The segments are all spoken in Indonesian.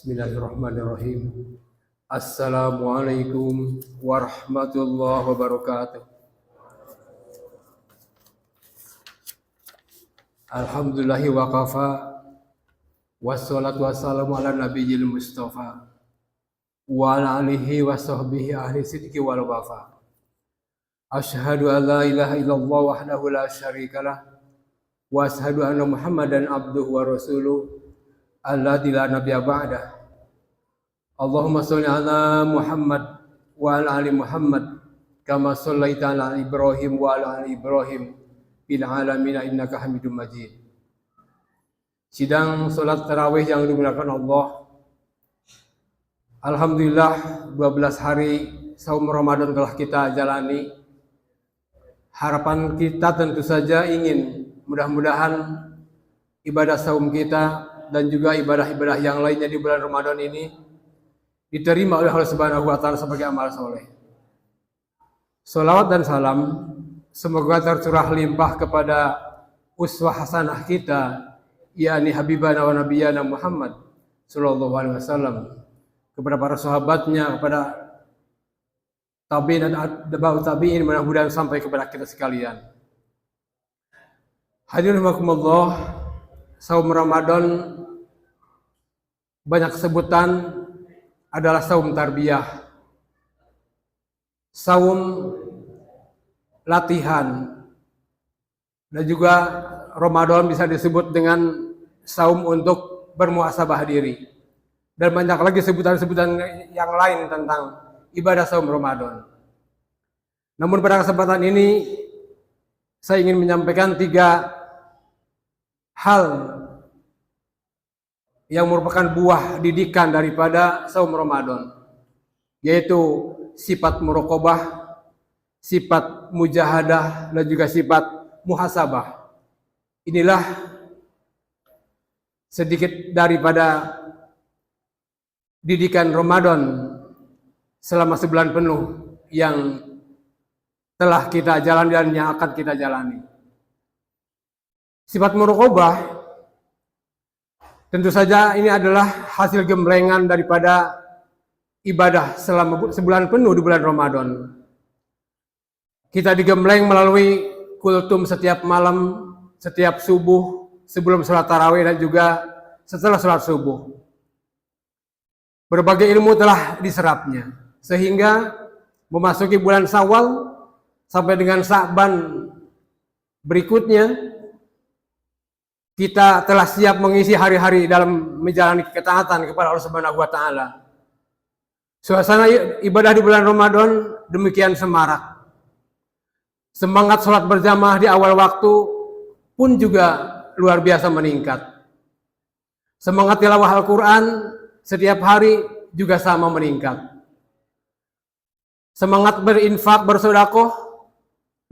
Bismillahirrahmanirrahim. Assalamualaikum warahmatullahi wabarakatuh. Alhamdulillahi wa kafa. Wassalatu wassalamu ala nabiyil mustafa wa ala alihi wa sahbihi ahli sidqi wal wafa. Asyhadu an la ilaha illallah wahdahu la syarikalah wa asyhadu anna Muhammadan abduhu wa rasuluh alladzi la nabiyya ba'dah. Allahumma sholli ala Muhammad wa ala ali Muhammad kama shallaita ala Ibrahim wa ala ali Ibrahim fil alamin innaka Hamidum Majid. Sidang salat tarawih yang dimuliakan Allah. Alhamdulillah 12 hari saum Ramadan telah kita jalani. Harapan kita tentu saja ingin mudah-mudahan ibadah saum kita dan juga ibadah-ibadah yang lainnya di bulan Ramadan ini diterima oleh Allah Subhanahu wa taala sebagai amal soleh. Salawat dan salam semoga tercurah limpah kepada uswah hasanah kita, yakni habibana wa nabiyana Muhammad sallallahu alaihi wasallam, kepada para sahabatnya, kepada tabi'in dan atba'ut tabi'in, mudah-mudahan sampai kepada kita sekalian. Hadirin rahimakumullah, saum Ramadan banyak sebutan adalah saum tarbiyah, saum latihan, dan juga Ramadan bisa disebut dengan saum untuk bermuhasabah diri, dan banyak lagi sebutan-sebutan yang lain tentang ibadah saum Ramadan. Namun pada kesempatan ini saya ingin menyampaikan 3 hal yang merupakan buah didikan daripada saum Ramadan, yaitu sifat muraqabah, sifat mujahadah, dan juga sifat muhasabah. Inilah sedikit daripada didikan Ramadan selama sebulan penuh yang telah kita jalani dan yang akan kita jalani. Sifat muraqabah tentu saja ini adalah hasil gemblengan daripada ibadah selama sebulan penuh di bulan Ramadan. Kita digembleng melalui kultum setiap malam, setiap subuh, sebelum sholat tarawih dan juga setelah sholat subuh. Berbagai ilmu telah diserapnya, sehingga memasuki bulan Syawal sampai dengan Sya'ban berikutnya, kita telah siap mengisi hari-hari dalam menjalani ketaatan kepada Allah Subhanahu wa taala. Suasana ibadah di bulan Ramadan demikian semarak. Semangat sholat berjamaah di awal waktu pun juga luar biasa meningkat. Semangat tilawah Al-Quran setiap hari juga sama meningkat. Semangat berinfak, bersedekah,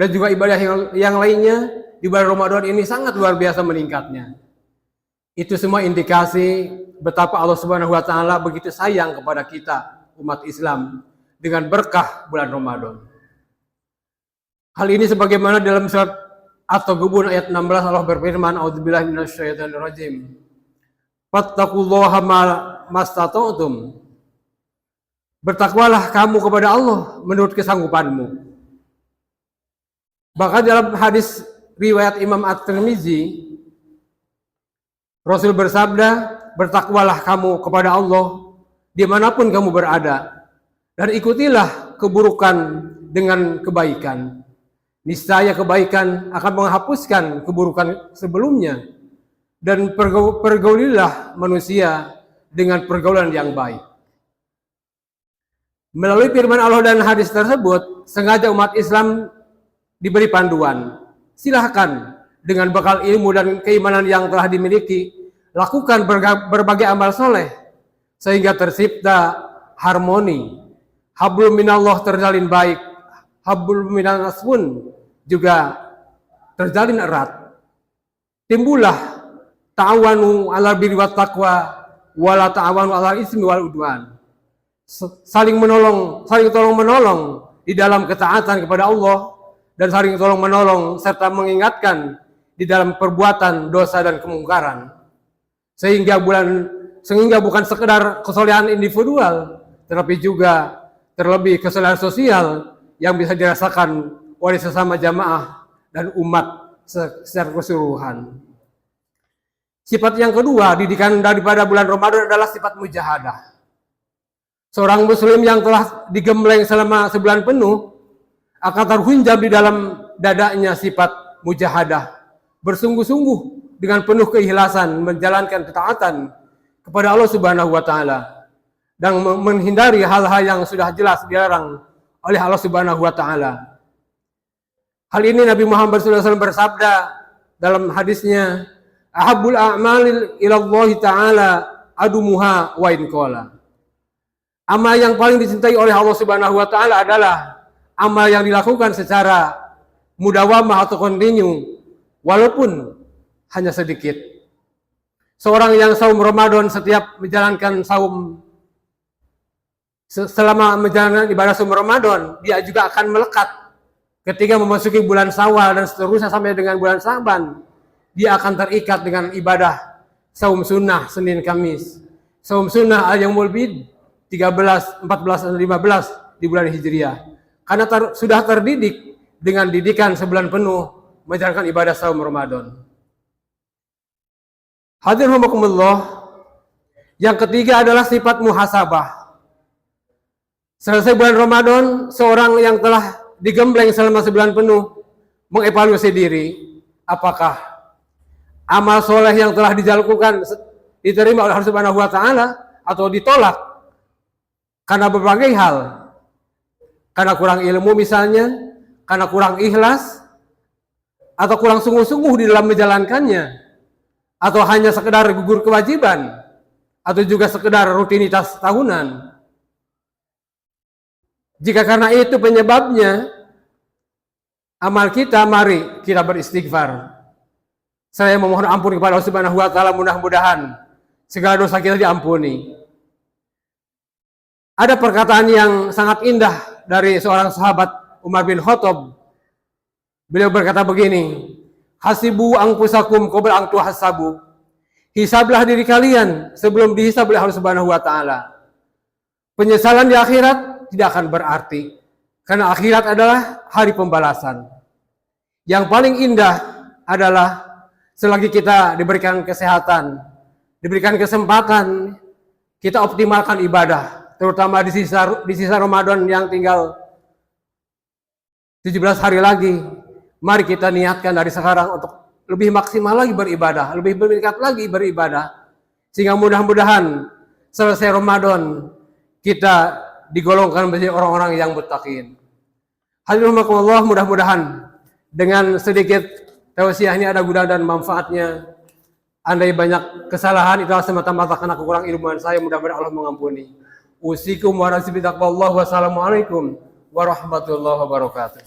dan juga ibadah yang lainnya di bulan Ramadan ini sangat luar biasa meningkatnya. Itu semua indikasi betapa Allah Subhanahu wa taala begitu sayang kepada kita umat Islam dengan berkah bulan Ramadan. Hal ini sebagaimana dalam surat At-Taghabun ayat 16 Allah berfirman, "A'udzubillahi minasyaitonir rajim. Fattaqullaha mastata'tum." Bertakwalah kamu kepada Allah menurut kesanggupanmu. Bahkan dalam hadis riwayat Imam At-Tirmizi, Rasul bersabda, bertakwalah kamu kepada Allah dimanapun kamu berada, dan ikutilah keburukan dengan kebaikan. Niscaya kebaikan akan menghapuskan keburukan sebelumnya, dan pergaulilah manusia dengan pergaulan yang baik. Melalui firman Allah dan hadis tersebut, sengaja umat Islam diberi panduan. Silahkan dengan bekal ilmu dan keimanan yang telah dimiliki, lakukan berbagai amal soleh sehingga tercipta harmoni. Hablum minallah terjalin baik, hablum minannas pun juga terjalin erat. Timbullah ta'awanu 'alal birri wat taqwa wala ta'awanu 'alal ismi wal udwan. Saling tolong menolong di dalam ketaatan kepada Allah, dan saling tolong menolong serta mengingatkan di dalam perbuatan dosa dan kemungkaran. Sehingga bulan sehingga bukan sekedar kesolehan individual, tetapi juga terlebih kesolehan sosial yang bisa dirasakan oleh sesama jamaah dan umat secara keseluruhan. Sifat yang kedua, didikan daripada bulan Ramadan adalah sifat mujahadah. Seorang muslim yang telah digembleng selama sebulan penuh akan terhunjam di dalam dadanya sifat mujahadah, bersungguh-sungguh dengan penuh keikhlasan menjalankan ketaatan kepada Allah Subhanahu wa taala dan menghindari hal-hal yang sudah jelas dilarang oleh Allah Subhanahu wa taala. Hal ini Nabi Muhammad SAW bersabda dalam hadisnya, "Ahabbul a'malil ila Allah taala adumuha wa in qala." Amal yang paling dicintai oleh Allah Subhanahu wa taala adalah amal yang dilakukan secara mudawamah atau kontinu walaupun hanya sedikit. Seorang yang saum Ramadan setiap menjalankan saum selama menjalankan ibadah saum Ramadan, dia juga akan melekat ketika memasuki bulan Syawal dan seterusnya sampai dengan bulan Syaban. Dia akan terikat dengan ibadah saum sunnah Senin Kamis, saum sunnah al-yaumul bid 13, 14, dan 15 di bulan Hijriah. Karena sudah terdidik dengan didikan sebulan penuh menjalankan ibadah saum Ramadan. Hadirin rahimakumullah, yang ketiga adalah sifat muhasabah. Selesai bulan Ramadan, seorang yang telah digembleng selama sebulan penuh mengevaluasi diri, apakah amal soleh yang telah dijalankan diterima oleh Allah Subhanahu wa taala atau ditolak karena berbagai hal. Karena kurang ilmu misalnya, karena kurang ikhlas, atau kurang sungguh-sungguh di dalam menjalankannya, atau hanya sekedar gugur kewajiban, atau juga sekedar rutinitas tahunan. Jika karena itu penyebabnya, amal kita, mari kita beristighfar. Saya memohon ampun kepada Allah Subhanahu wa taala, mudah-mudahan segala dosa kita diampuni. Ada perkataan yang sangat indah dari seorang sahabat Umar bin Khattab. Beliau berkata begini, "Hasibu anfusakum qabla an tuhasabu." Hisablah diri kalian sebelum dihisab oleh Allah Subhanahu wa taala. Penyesalan di akhirat tidak akan berarti, karena akhirat adalah hari pembalasan. Yang paling indah adalah selagi kita diberikan kesehatan, diberikan kesempatan, kita optimalkan ibadah. Terutama di sisa Ramadan yang tinggal 17 hari lagi. Mari kita niatkan dari sekarang untuk lebih maksimal lagi beribadah, lebih meningkat lagi beribadah, sehingga mudah-mudahan selesai Ramadan kita digolongkan menjadi orang-orang yang muttaqin. Hadirin rahimakumullah, mudah-mudahan dengan sedikit tausiah ini ada guna dan manfaatnya. Andai banyak kesalahan itu semata-mata karena kekurangan ilmuwan saya, mudah-mudahan Allah mengampuni. Usikum wa nasibi taqwallah. Wassalamualaikum warahmatullahi wabarakatuh.